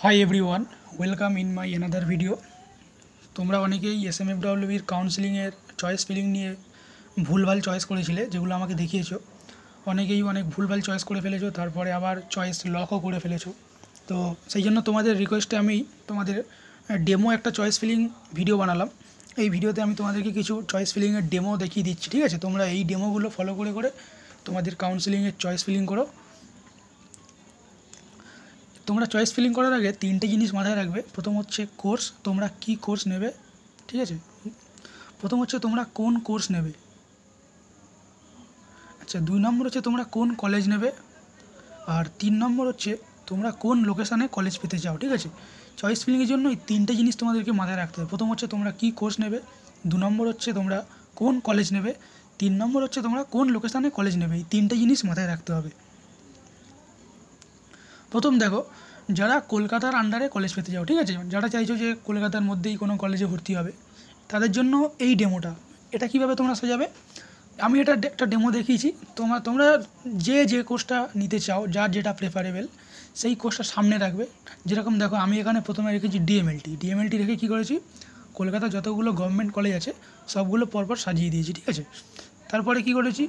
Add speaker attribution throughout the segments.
Speaker 1: Hi everyone, welcome in my another video. তোমরা অনেকেই এসএমএফডব্লিউবির কাউন্সেলিংয়ের choice filling নিয়ে ভুলভাল চয়েস করেছিলে, যেগুলো আমাকে দেখিয়েছো। অনেকেই অনেক ভুলভাল চয়েস করে ফেলেছো, তারপরে আবার চয়েস লকও করে ফেলেছো। তো সেই জন্য তোমাদের রিকোয়েস্টে আমি তোমাদের ডেমো একটা চয়েস ফিলিং ভিডিও বানালাম। এই ভিডিওতে আমি তোমাদেরকে কিছু চয়েস ফিলিংয়ের ডেমো দেখিয়ে দিচ্ছি, ঠিক আছে? তোমরা এই ডেমোগুলো ফলো করে করে তোমাদের কাউন্সেলিংয়ের চয়েস ফিলিং করো। তোমরা চয়েস ফিলিং করার আগে তিনটে জিনিস মাথায় রাখবে। প্রথম হচ্ছে কোর্স, তোমরা কি কোর্স নেবে, ঠিক আছে? প্রথম হচ্ছে তোমরা কোন কোর্স নেবে। আচ্ছা, 2 নম্বর হচ্ছে তোমরা কোন কলেজ নেবে। আর 3 নম্বর হচ্ছে তোমরা কোন লোকেশানে কলেজ পেতে চাও, ঠিক আছে? চয়েস ফিলিংয়ের জন্য এই তিনটে জিনিস তোমাদেরকে মাথায় রাখতে হবে। প্রথম হচ্ছে তোমরা কি কোর্স নেবে, 2 নম্বর হচ্ছে তোমরা কোন কলেজ নেবে, 3 নম্বর হচ্ছে তোমরা কোন লোকেশানে কলেজ নেবে। এই তিনটে জিনিস মাথায় রাখতে হবে। প্রথম দেখো, যারা কলকাতার আন্ডারে কলেজ পেতে যাও, ঠিক আছে, যারা চাইছো যে কলকাতার মধ্যেই কোনো কলেজে ভর্তি হবে, তাদের জন্য এই ডেমোটা। এটা কীভাবে তোমরা সাজাবে, আমি এটা একটা ডেমো দেখিয়েছি। তোমরা যে কোর্সটা নিতে চাও, যার যেটা প্রেফারেবল, সেই কোর্সটা সামনে রাখবে। যেরকম দেখো, আমি এখানে প্রথমে রেখেছি ডিএমএলটি রেখে কী করেছি, কলকাতার যতগুলো গভর্নমেন্ট কলেজ আছে সবগুলো পরপর সাজিয়ে দিয়েছি, ঠিক আছে? তারপরে কি করেছি,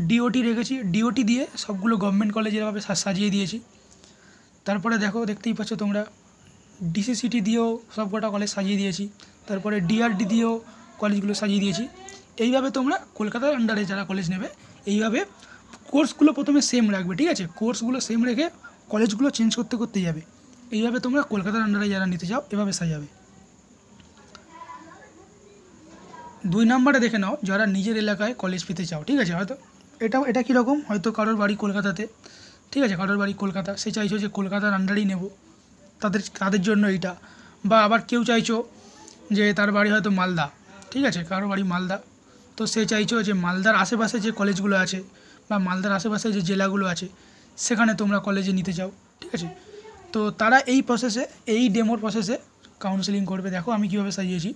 Speaker 1: ডিওটি রেখেছি, ডিওটি দিয়ে সবগুলো গভর্নমেন্ট কলেজ এভাবে সাজিয়ে দিয়েছি। তারপরে দেখো, দেখতেই পাচ্ছ তোমরা, ডিসিসিটি দিয়েও সব কটা কলেজ সাজিয়ে দিয়েছি। তারপরে ডিআরডি দিয়েও কলেজগুলো সাজিয়ে দিয়েছি। এইভাবে তোমরা কলকাতার আন্ডারে যারা কলেজ নেবে, এইভাবে কোর্সগুলো প্রথমে সেম রাখবে, ঠিক আছে? কোর্সগুলো সেম রেখে কলেজগুলো চেঞ্জ করতে করতে যাবে। এইভাবে তোমরা কলকাতার আন্ডারে যারা নিতে চাও এভাবে সাজাবে। 2 নম্বরে দেখে নাও, যারা নিজের এলাকায় কলেজ পেতে চাও, ঠিক আছে? হয়তো এটা কীরকম, হয়তো কারোর বাড়ি কলকাতাতে, ঠিক আছে, কারোর বাড়ি কলকাতা, সে চাইছো যে কলকাতার আন্ডারেই নেব, তাদের জন্য এইটা। বা আবার কেউ চাইছো যে তার বাড়ি হয়তো মালদা, ঠিক আছে, কারোর বাড়ি মালদা, তো সে চাইছো যে মালদার আশেপাশে যে কলেজগুলো আছে বা মালদার আশেপাশে যে জেলাগুলো আছে সেখানে তোমরা কলেজে নিতে চাও, ঠিক আছে? তো তারা এই প্রসেসে, এই ডেমোর প্রসেসে কাউন্সেলিং করবে। দেখো আমি কীভাবে সাজিয়েছি।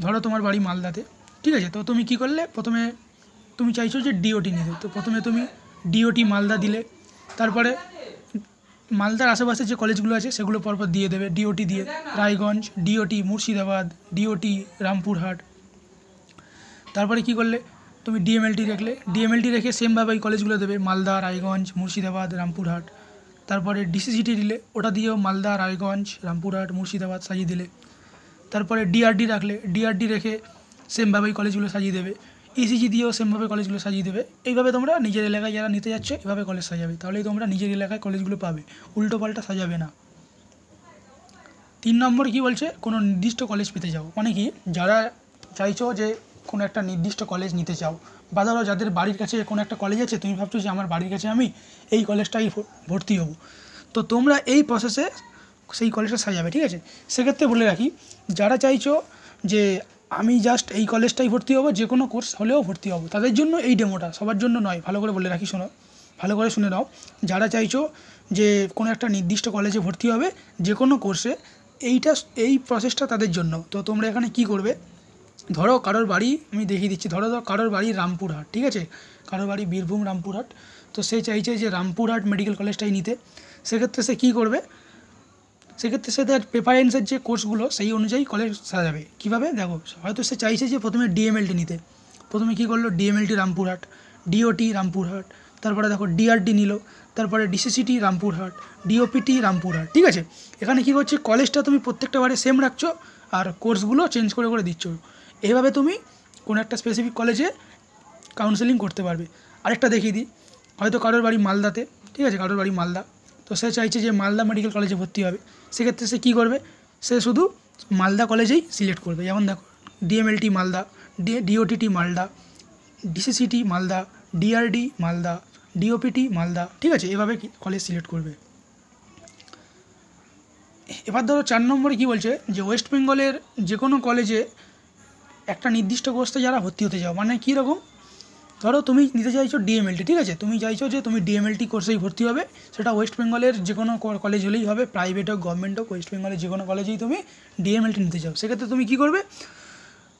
Speaker 1: ধরো তোমার বাড়ি মালদাতে, ঠিক আছে, তো তুমি কী করলে, প্রথমে তুমি চাইছো যে ডিওটি নিতে, তো প্রথমে তুমি ডিওটি মালদা দিলে। তারপরে মালদার আশেপাশে যে কলেজগুলো আছে সেগুলো পরপর দিয়ে দেবে, ডিওটি দিয়ে রায়গঞ্জ, ডিওটি মুর্শিদাবাদ, ডিওটি রামপুরহাট। তারপরে কি করলে, তুমি ডিএমএলটি রেখে সেমভাবে ওই কলেজগুলো দেবে, মালদা, রায়গঞ্জ, মুর্শিদাবাদ, রামপুরহাট। তারপরে ডিসিসিটি দিলে, ওটা দিয়েও মালদা, রায়গঞ্জ, রামপুরহাট, মুর্শিদাবাদ সাজিয়ে দিলে। তারপরে ডিআরডি রাখলে, ডিআরডি রেখে সেমভাবে ওই কলেজগুলো সাজিয়ে দেবে। ইসিজি দিয়েও সেমভাবে কলেজগুলো সাজিয়ে দেবে। এইভাবে তোমরা নিজের এলাকায় যারা নিতে যাচ্ছে এভাবে কলেজ সাজাবে, তাহলেই তোমরা নিজের এলাকায় কলেজগুলো পাবে, উল্টো পাল্টা সাজাবে না। 3 নম্বরে কী বলছে, কোনো নির্দিষ্ট কলেজ পেতে যাও। মানে কি, যারা চাইছো যে কোনো একটা নির্দিষ্ট কলেজ নিতে চাও, বা ধরো যাদের বাড়ির কাছে কোনো একটা কলেজ আছে, তুমি ভাবছো যে আমার বাড়ির কাছে আমি এই কলেজটাই ভর্তি হব, তো তোমরা এই প্রসেসে সেই কলেজটা সাজাবে, ঠিক আছে? সেক্ষেত্রে বলে রাখি, যারা চাইছো যে আমি জাস্ট এই কলেজটাই ভর্তি হব, যে কোনো কোর্স হলেও ভর্তি হব, তাদের জন্য এই ডেমোটা, সবার জন্য নয়। ভালো করে বলে রাখি, শোনো, ভালো করে শুনে নাও। যারা চাইছো যে কোনো একটা নির্দিষ্ট কলেজে ভর্তি হবে যে কোনো কোর্সে, এই প্রসেসটা তাদের জন্য। তো তোমরা এখানে কি করবে, ধরো কারোর বাড়ি, আমি দেখিয়ে দিচ্ছি, ধরো কারোর বাড়ি রামপুরহাট, ঠিক আছে, কারোর বাড়ি বীরভূম রামপুরহাট, তো সে চাইছে যে রামপুরহাট মেডিকেল কলেজটাই নিতে। সেক্ষেত্রে সে কী করবে, সেক্ষেত্রে সে তার প্রেফারেন্সের যে কোর্সগুলো সেই অনুযায়ী কলেজ সাজাবে। কীভাবে দেখো, হয়তো সে চাইছে যে প্রথমে ডিএমএলটি নিতে, প্রথমে কী করলো, ডিএমএলটি রামপুরহাট, ডিওটি রামপুরহাট, তারপরে দেখো ডিআরডি নিল, তারপরে ডিসিসিটি রামপুরহাট, ডিওপিটি রামপুরহাট, ঠিক আছে? এখানে কী করছে, কলেজটা তুমি প্রত্যেকটা বারে সেম রাখছো আর কোর্সগুলো চেঞ্জ করে করে দিচ্ছ। এইভাবে তুমি কোনো একটা স্পেসিফিক কলেজে কাউন্সেলিং করতে পারবে। আরেকটা দেখিয়ে দিই, হয়তো কারোর বাড়ি মালদাতে, ঠিক আছে, কারোর বাড়ি মালদা, তো সে চাইছে যে মালদা মেডিকেল কলেজে ভর্তি হবে। সেক্ষেত্রে সে কী করবে, সে শুধু মালদা কলেজেই সিলেক্ট করবে। যেমন দেখো, DMLT Malda, DOTT Malda, DCCT Malda, DRD Malda, DOPT Malda, ঠিক আছে? এভাবে কলেজ সিলেক্ট করবে। এবার ধরো 4 নম্বরে কী বলছে, যে ওয়েস্ট বেঙ্গলের যে কোনো কলেজে একটা নির্দিষ্ট কোর্সে যারা ভর্তি হতে চাও। মানে কীরকম, ধরো তুমি নিতে চাইছো ডিএমএলটি, ঠিক আছে, তুমি চাইছো যে তুমি ডিএমএলটি কোর্সেই ভর্তি হবে, সেটা ওয়েস্ট বেঙ্গলের যে কোনো কলেজ হলেই হবে, প্রাইভেট হোক গভর্নমেন্ট হোক, ওয়েস্ট বেঙ্গলের যে কোনো কলেজেই তুমি ডিএমএলটি নিতে চাও। সেক্ষেত্রে তুমি কী করবে,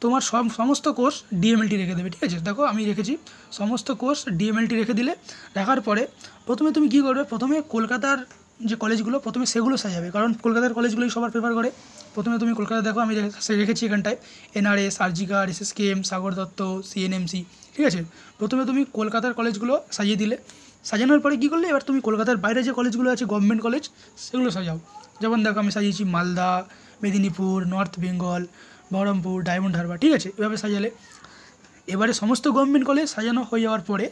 Speaker 1: তোমার সমস্ত কোর্স ডিএমএলটি রেখে দেবে, ঠিক আছে? দেখো আমি রেখেছি, সমস্ত কোর্স ডিএমএলটি রেখে দিলে, রাখার পরে প্রথমে তুমি কী করবে, প্রথমে কলকাতার যে কলেজগুলো প্রথমে সেগুলো সাজাবে, কারণ কলকাতার কলেজগুলোই সবার প্রেফার করে। প্রথমে তুমি কলকাতা দেখো, আমি রেখেছি এখানটায় NRS, RG Kar, SSKM, Sagar Dutta, CNMC, ঠিক আছে। প্রথমে তুমি কলকাতার কলেজগুলো সাজিয়ে দিলে, সাজানোর পরে কী করলে এবার তুমি কলকাতার বাইরে যে কলেজগুলো আছে গভর্নমেন্ট কলেজ সেগুলো সাজাও। যেমন দেখো আমি সাজিয়েছি মালদা, মেদিনীপুর, নর্থ বেঙ্গল, বহরমপুর, ডায়মন্ড হারবার, ঠিক আছে। এভাবে সাজালে এবারে সমস্ত গভর্নমেন্ট কলেজ সাজানো হয়ে যাওয়ার পরে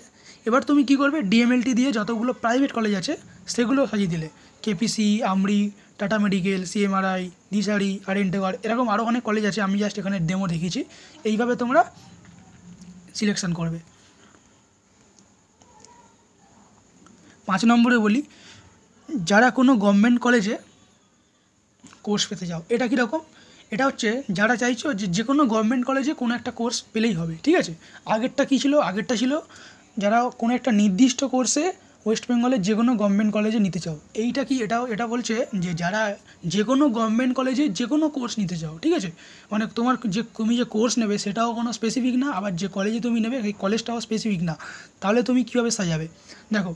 Speaker 1: এবার তুমি কী করবে, ডিএমএলটি দিয়ে যতগুলো প্রাইভেট কলেজ আছে সেগুলো সাজিয়ে দিলে। কেপিসি, আমরি, টাটা মেডিকেল, সিএমআরআই, দিশারি, আরএনটেগর, এরকম আরও অনেক কলেজ আছে, আমি জাস্ট এখানে ডেমো দেখিয়েছি। এইভাবে তোমরা সিলেকশন করবে। 5 নম্বরে বলি, যারা কোনো গভর্নমেন্ট কলেজে কোর্স পেতে যাও, এটা কীরকম, এটা হচ্ছে যারা চাইছো যে কোনো গভর্নমেন্ট কলেজে কোনো একটা কোর্স পেলেই হবে, ঠিক আছে। আগেরটা কী ছিল, আগেরটা ছিল যারা কোনো একটা নির্দিষ্ট কোর্সে ওয়েস্ট বেঙ্গলের যে কোনো গভর্নমেন্ট কলেজে নিতে চাও। এইটা কি, এটা বলছে যে যারা যে কোনো গভর্নমেন্ট কলেজে যে কোনো কোর্স নিতে চাও, ঠিক আছে। মানে তুমি যে কোর্স নেবে সেটাও কোনো স্পেসিফিক না, আবার যে কলেজে তুমি নেবে সেই কলেজটাও স্পেসিফিক না। তাহলে তুমি কীভাবে সাজাবে, দেখো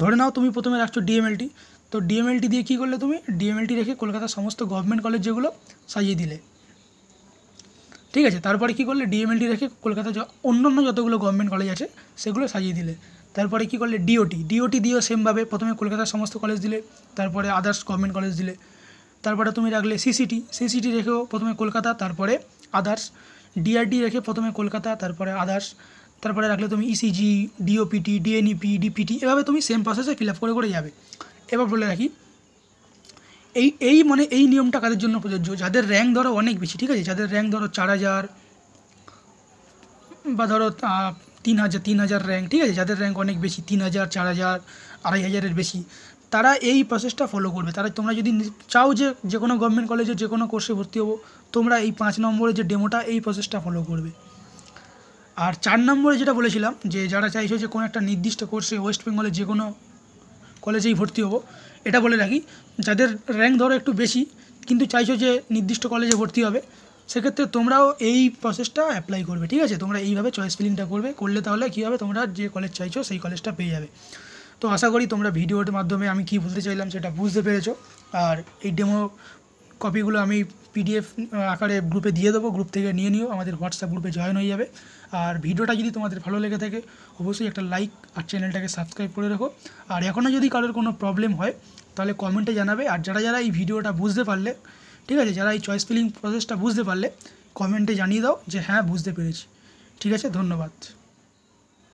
Speaker 1: ধরে নাও তুমি প্রথমে রাখছো ডিএমএলটি, তো ডিএমএলটি দিয়ে কী করলে, তুমি ডিএমএলটি রেখে কলকাতার সমস্ত গভর্নমেন্ট কলেজ যেগুলো সাজিয়ে দিলে, ঠিক আছে। তারপরে কী করলে, ডিএমএলটি রেখে কলকাতার অন্যান্য যতগুলো গভর্নমেন্ট কলেজ আছে সেগুলো সাজিয়ে দিলে। তারপরে কী করলে, ডিওটি দিয়েও সেমভাবে প্রথমে কলকাতার সমস্ত কলেজ দিলে, তারপরে আদার্স গভর্নমেন্ট কলেজ দিলে। তারপরে তুমি রাখলে সিসিটি রেখেও প্রথমে কলকাতা তারপরে আদার্স, ডিআরডি রেখে প্রথমে কলকাতা তারপরে আদার্স, তারপরে রাখলে তুমি ইসিজি, ডিওপিটি, ডিএনইপি, ডিপিটি, এভাবে তুমি সেম প্রসেসে ফিল আপ করে যাবে। এবার বলে রাখি, এই নিয়মটা কাদের জন্য প্রযোজ্য, যাদের র্যাঙ্ক ধরো অনেক বেশি, ঠিক আছে। যাদের র্যাঙ্ক ধরো 4000 বা ধরো 3000 র্যাঙ্ক, ঠিক আছে। যাদের র্যাঙ্ক অনেক বেশি 3000, 4000, 2500-এর বেশি, তারা এই প্রসেসটা ফলো করবে। তোমরা যদি চাও যে কোনো গভর্নমেন্ট কলেজে যে কোনো কোর্সে ভর্তি হবো, তোমরা এই 5 নম্বরে যে ডেমোটা এই প্রসেসটা ফলো করবে। আর 4 নম্বরে যেটা বলেছিলাম, যে যারা চাইছো যে কোনো একটা নির্দিষ্ট কোর্সে ওয়েস্ট বেঙ্গলের যে কোনো কলেজেই ভর্তি হবো, এটা বলে রাখি, যাদের র্যাঙ্ক ধরো একটু বেশি কিন্তু চাইছো যে নির্দিষ্ট কলেজে ভর্তি হবে, সেক্ষেত্রে তোমরাও এই প্রসেসটা অ্যাপ্লাই করবে, ঠিক আছে। তোমরা এইভাবে চয়েস ফিলিংটা করলে তাহলে কী হবে, তোমরা যে কলেজ চাইছো সেই কলেজটা পেয়ে যাবে। তো আশা করি তোমরা ভিডিওর মাধ্যমে আমি কী বলতে চাইলাম সেটা বুঝতে পেরেছো। আর এই ডেমো কপিগুলো আমি পিডিএফ আকারে গ্রুপে দিয়ে দেবো, গ্রুপ থেকে নিয়ে নিও, আমাদের হোয়াটসঅ্যাপ গ্রুপে জয়েন হয়ে যাবে। আর ভিডিওটা যদি তোমাদের ভালো লেগে থাকে অবশ্যই একটা লাইক আর চ্যানেলটাকে সাবস্ক্রাইব করে রাখো। আর এখনও যদি কারোর কোনো প্রবলেম হয় তাহলে কমেন্টে জানাবে। আর যারা এই ভিডিওটা বুঝতে পারলে, ঠিক আছে, যারা এই চয়েস ফিলিং প্রসেসটা বুঝতে পারলে কমেন্টে জানিয়ে দাও যে হ্যাঁ বুঝতে পেরেছি, ঠিক আছে। ধন্যবাদ।